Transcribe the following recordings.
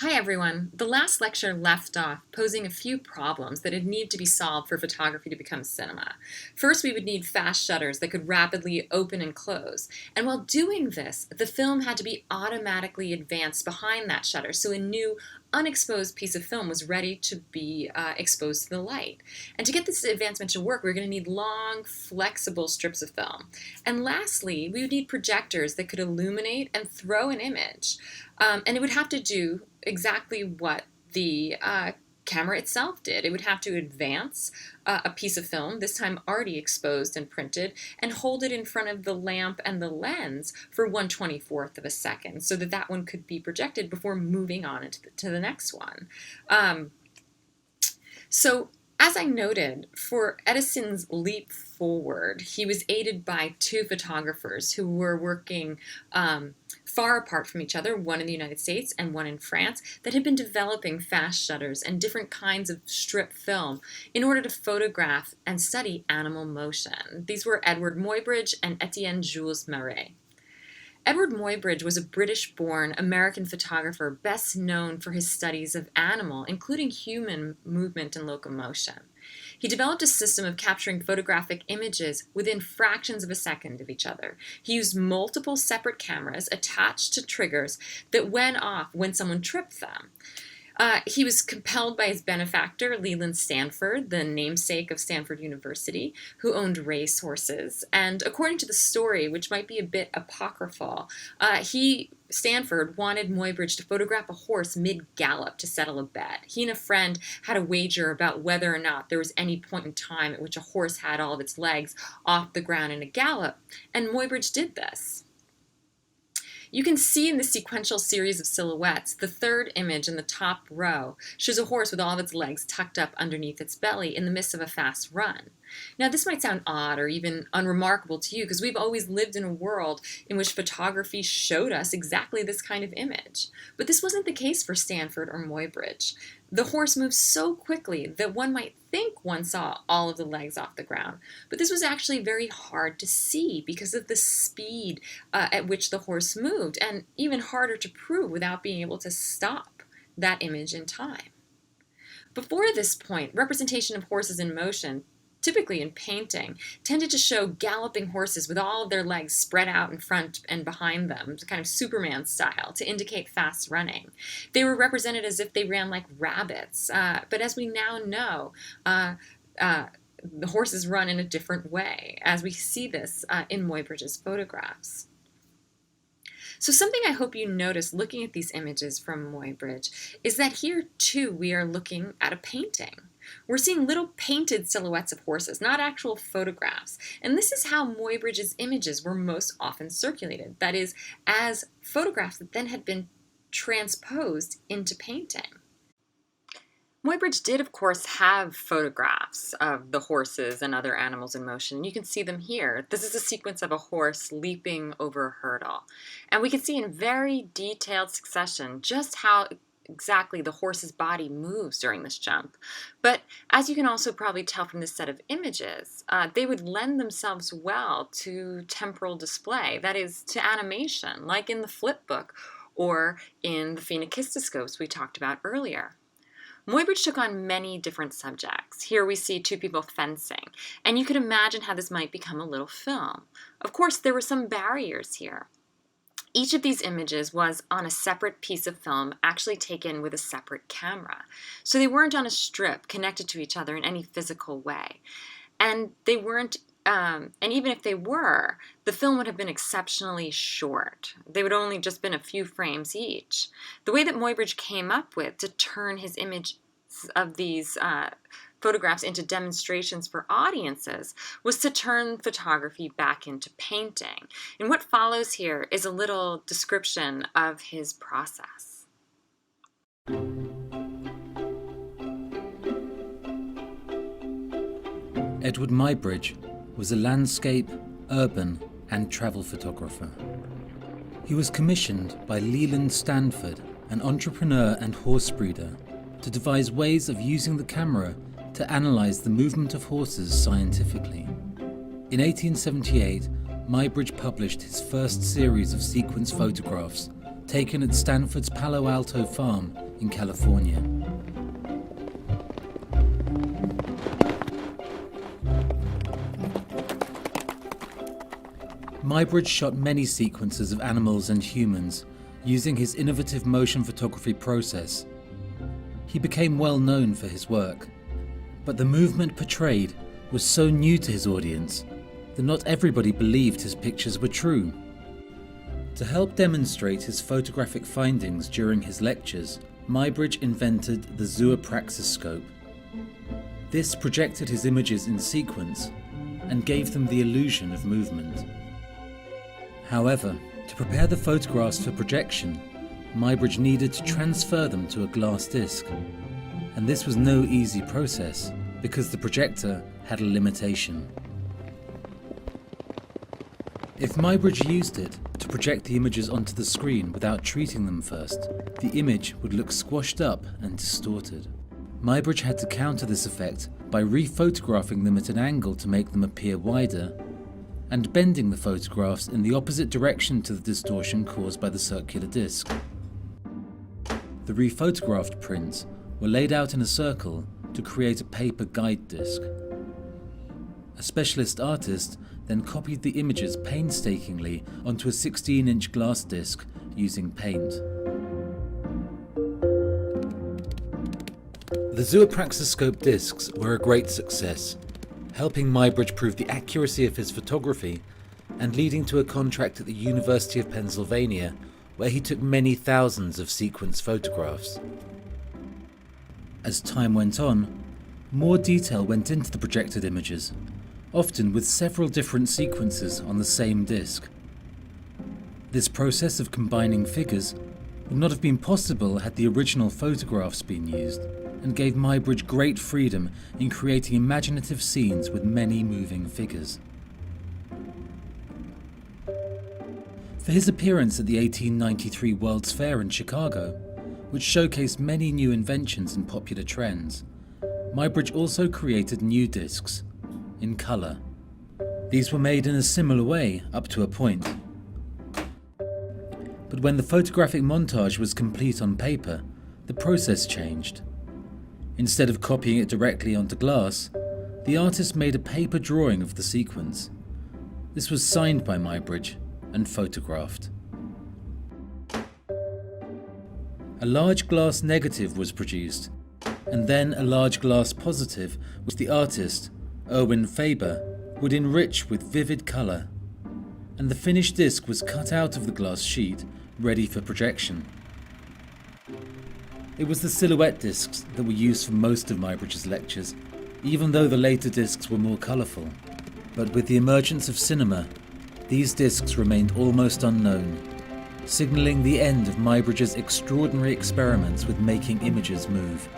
Hi everyone. The last lecture left off posing a few problems that would need to be solved for photography to become cinema. First, we would need fast shutters that could rapidly open and close. And while doing this, the film had to be automatically advanced behind that shutter so a new unexposed piece of film was ready to be exposed to the light. And to get this advancement to work, we're going to need long, flexible strips of film. And lastly, we would need projectors that could illuminate and throw an image. And it would have to do exactly what the camera itself did. It would have to advance a piece of film, this time already exposed and printed, and hold it in front of the lamp and the lens for 1/24th of a second so that that one could be projected before moving on to the next one. So as I noted, for Edison's leap forward, he was aided by two photographers who were working far apart from each other, one in the United States and one in France, that had been developing fast shutters and different kinds of strip film in order to photograph and study animal motion. These were Edward Muybridge and Etienne Jules Marey. Edward Muybridge was a British-born American photographer best known for his studies of animal, including human movement and locomotion. He developed a system of capturing photographic images within fractions of a second of each other. He used multiple separate cameras attached to triggers that went off when someone tripped them. He was compelled by his benefactor, Leland Stanford, the namesake of Stanford University, who owned race horses. And according to the story, which might be a bit apocryphal, Stanford wanted Muybridge to photograph a horse mid-gallop to settle a bet. He and a friend had a wager about whether or not there was any point in time at which a horse had all of its legs off the ground in a gallop, and Muybridge did this. You can see in the sequential series of silhouettes, the third image in the top row shows a horse with all of its legs tucked up underneath its belly in the midst of a fast run. Now, this might sound odd or even unremarkable to you because we've always lived in a world in which photography showed us exactly this kind of image. But this wasn't the case for Stanford or Muybridge. The horse moved so quickly that one might think one saw all of the legs off the ground. But this was actually very hard to see because of the speed at which the horse moved, and even harder to prove without being able to stop that image in time. Before this point, representation of horses in motion, typically in painting, tended to show galloping horses with all of their legs spread out in front and behind them, kind of Superman style, to indicate fast running. They were represented as if they ran like rabbits, but as we now know, the horses run in a different way, as we see this in Muybridge's photographs. So something I hope you notice looking at these images from Muybridge is that here too we are looking at a painting. We're seeing little painted silhouettes of horses, not actual photographs. And this is how Muybridge's images were most often circulated, that is, as photographs that then had been transposed into painting. Muybridge did, of course, have photographs of the horses and other animals in motion. You can see them here. This is a sequence of a horse leaping over a hurdle. And we can see in very detailed succession just how exactly the horse's body moves during this jump. But as you can also probably tell from this set of images, they would lend themselves well to temporal display, that is, to animation, like in the flip book or in the phenakistoscopes we talked about earlier. Muybridge took on many different subjects. Here we see two people fencing, and you could imagine how this might become a little film. Of course, there were some barriers here. Each of these images was on a separate piece of film, actually taken with a separate camera. So they weren't on a strip connected to each other in any physical way. And they weren't, and even if they were, the film would have been exceptionally short. They would only just been a few frames each. The way that Muybridge came up with to turn his image of these photographs into demonstrations for audiences was to turn photography back into painting. And what follows here is a little description of his process. Edward Muybridge was a landscape, urban, and travel photographer. He was commissioned by Leland Stanford, an entrepreneur and horse breeder, to devise ways of using the camera to analyze the movement of horses scientifically. In 1878, Muybridge published his first series of sequence photographs taken at Stanford's Palo Alto farm in California. Muybridge shot many sequences of animals and humans using his innovative motion photography process. He became well known for his work, but the movement portrayed was so new to his audience that not everybody believed his pictures were true. To help demonstrate his photographic findings during his lectures, Muybridge invented the zoopraxiscope. This projected his images in sequence and gave them the illusion of movement. However, to prepare the photographs for projection, Muybridge needed to transfer them to a glass disc, and this was no easy process because the projector had a limitation. If Muybridge used it to project the images onto the screen without treating them first, the image would look squashed up and distorted. Muybridge had to counter this effect by rephotographing them at an angle to make them appear wider, and bending the photographs in the opposite direction to the distortion caused by the circular disc. The rephotographed prints were laid out in a circle to create a paper guide disc. A specialist artist then copied the images painstakingly onto a 16-inch glass disc using paint. The zoopraxiscope discs were a great success, helping Muybridge prove the accuracy of his photography and leading to a contract at the University of Pennsylvania, where he took many thousands of sequence photographs. As time went on, more detail went into the projected images, often with several different sequences on the same disc. This process of combining figures would not have been possible had the original photographs been used, and gave Muybridge great freedom in creating imaginative scenes with many moving figures. For his appearance at the 1893 World's Fair in Chicago, which showcased many new inventions and popular trends, Muybridge also created new discs, in colour. These were made in a similar way up to a point. But when the photographic montage was complete on paper, the process changed. Instead of copying it directly onto glass, the artist made a paper drawing of the sequence. This was signed by Muybridge and photographed. A large glass negative was produced, and then a large glass positive which the artist, Erwin Faber, would enrich with vivid colour, and the finished disc was cut out of the glass sheet, ready for projection. It was the silhouette discs that were used for most of Muybridge's lectures, even though the later discs were more colourful. But with the emergence of cinema, these discs remained almost unknown, signalling the end of Muybridge's extraordinary experiments with making images move.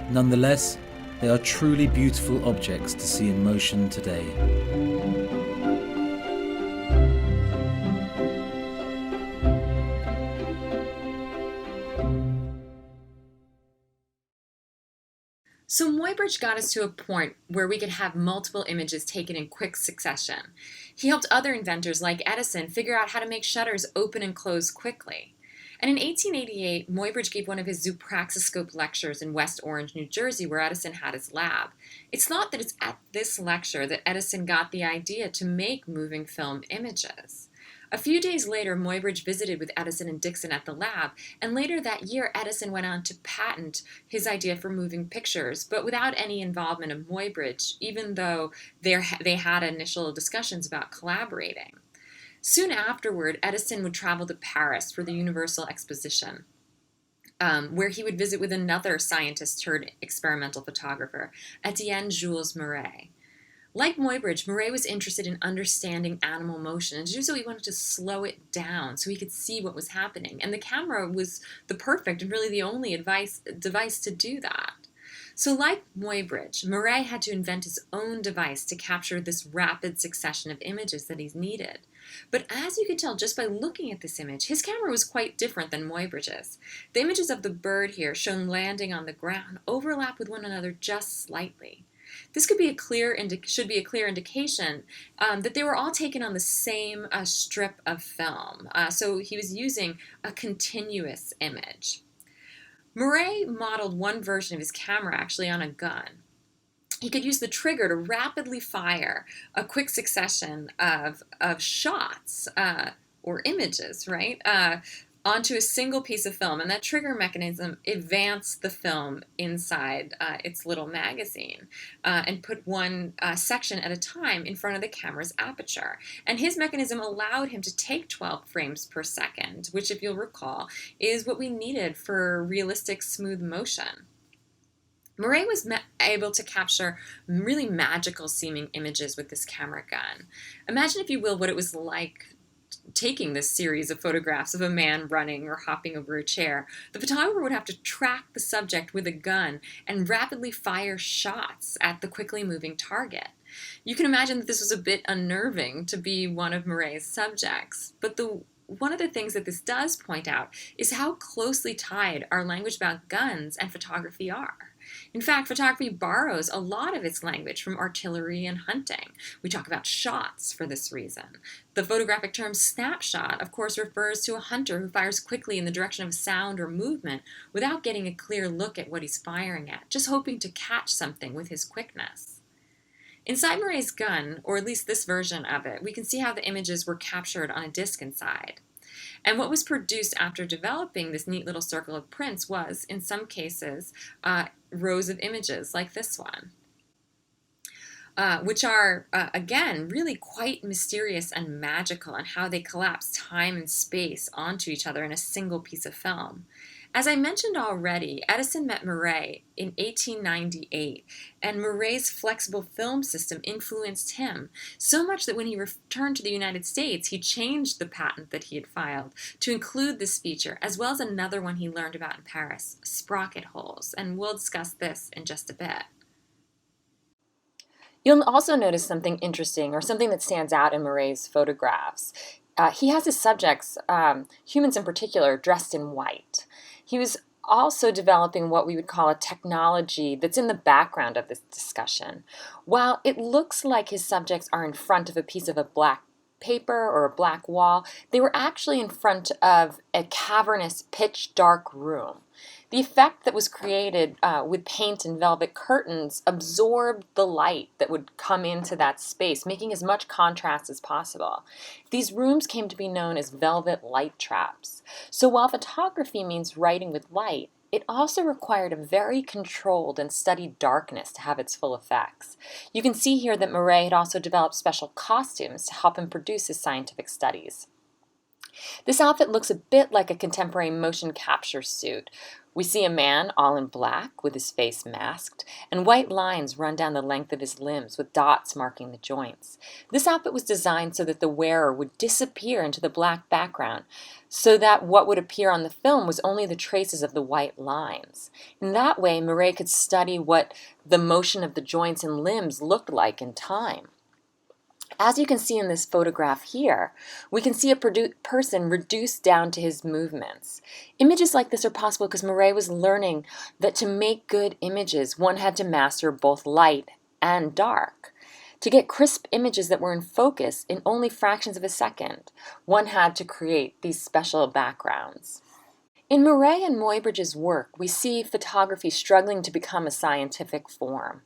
Nonetheless, they are truly beautiful objects to see in motion today. So Muybridge got us to a point where we could have multiple images taken in quick succession. He helped other inventors like Edison figure out how to make shutters open and close quickly. And in 1888, Muybridge gave one of his zoopraxiscope lectures in West Orange, New Jersey, where Edison had his lab. It's thought that it's at this lecture that Edison got the idea to make moving film images. A few days later, Muybridge visited with Edison and Dixon at the lab, and later that year, Edison went on to patent his idea for moving pictures, but without any involvement of Muybridge, even though they had initial discussions about collaborating. Soon afterward, Edison would travel to Paris for the Universal Exposition, where he would visit with another scientist turned experimental photographer, Etienne Jules Marais. Like Muybridge, Marais was interested in understanding animal motion, and to do so he wanted to slow it down so he could see what was happening. And the camera was the perfect and really the only device to do that. So like Muybridge, Marais had to invent his own device to capture this rapid succession of images that he needed. But as you can tell just by looking at this image, his camera was quite different than Muybridge's. The images of the bird here, shown landing on the ground, overlap with one another just slightly. This should be a clear indication that they were all taken on the same strip of film. So he was using a continuous image. Murray modeled one version of his camera actually on a gun. He could use the trigger to rapidly fire a quick succession of shots or images, right, onto a single piece of film. And that trigger mechanism advanced the film inside its little magazine and put one section at a time in front of the camera's aperture. And his mechanism allowed him to take 12 frames per second, which, if you'll recall, is what we needed for realistic smooth motion. Murray was able to capture really magical seeming images with this camera gun. Imagine, if you will, what it was like taking this series of photographs of a man running or hopping over a chair. The photographer would have to track the subject with a gun and rapidly fire shots at the quickly moving target. You can imagine that this was a bit unnerving to be one of Murray's subjects, but one of the things that this does point out is how closely tied our language about guns and photography are. In fact, photography borrows a lot of its language from artillery and hunting. We talk about shots for this reason. The photographic term snapshot, of course, refers to a hunter who fires quickly in the direction of sound or movement without getting a clear look at what he's firing at, just hoping to catch something with his quickness. Inside Murray's gun, or at least this version of it, we can see how the images were captured on a disc inside. And what was produced after developing this neat little circle of prints was, in some cases, rows of images like this one, which are, again, really quite mysterious and magical in how they collapse time and space onto each other in a single piece of film. As I mentioned already, Edison met Murray in 1898, and Murray's flexible film system influenced him so much that when he returned to the United States, he changed the patent that he had filed to include this feature, as well as another one he learned about in Paris, sprocket holes, and we'll discuss this in just a bit. You'll also notice something interesting, or something that stands out in Murray's photographs. He has his subjects, humans in particular, dressed in white. He was also developing what we would call a technology that's in the background of this discussion. While it looks like his subjects are in front of a piece of a black paper or a black wall, they were actually in front of a cavernous, pitch-dark room. The effect that was created with paint and velvet curtains absorbed the light that would come into that space, making as much contrast as possible. These rooms came to be known as velvet light traps. So while photography means writing with light, it also required a very controlled and studied darkness to have its full effects. You can see here that Murray had also developed special costumes to help him produce his scientific studies. This outfit looks a bit like a contemporary motion capture suit. We see a man all in black with his face masked, and white lines run down the length of his limbs with dots marking the joints. This outfit was designed so that the wearer would disappear into the black background, so that what would appear on the film was only the traces of the white lines. In that way, Murray could study what the motion of the joints and limbs looked like in time. As you can see in this photograph here, we can see a person reduced down to his movements. Images like this are possible because Murray was learning that to make good images, one had to master both light and dark. To get crisp images that were in focus in only fractions of a second, one had to create these special backgrounds. In Murray and Muybridge's work, we see photography struggling to become a scientific form.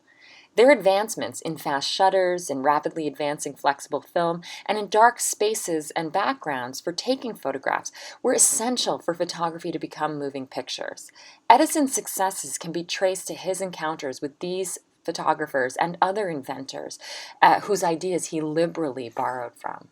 Their advancements in fast shutters, in rapidly advancing flexible film, and in dark spaces and backgrounds for taking photographs were essential for photography to become moving pictures. Edison's successes can be traced to his encounters with these photographers and other inventors whose ideas he liberally borrowed from.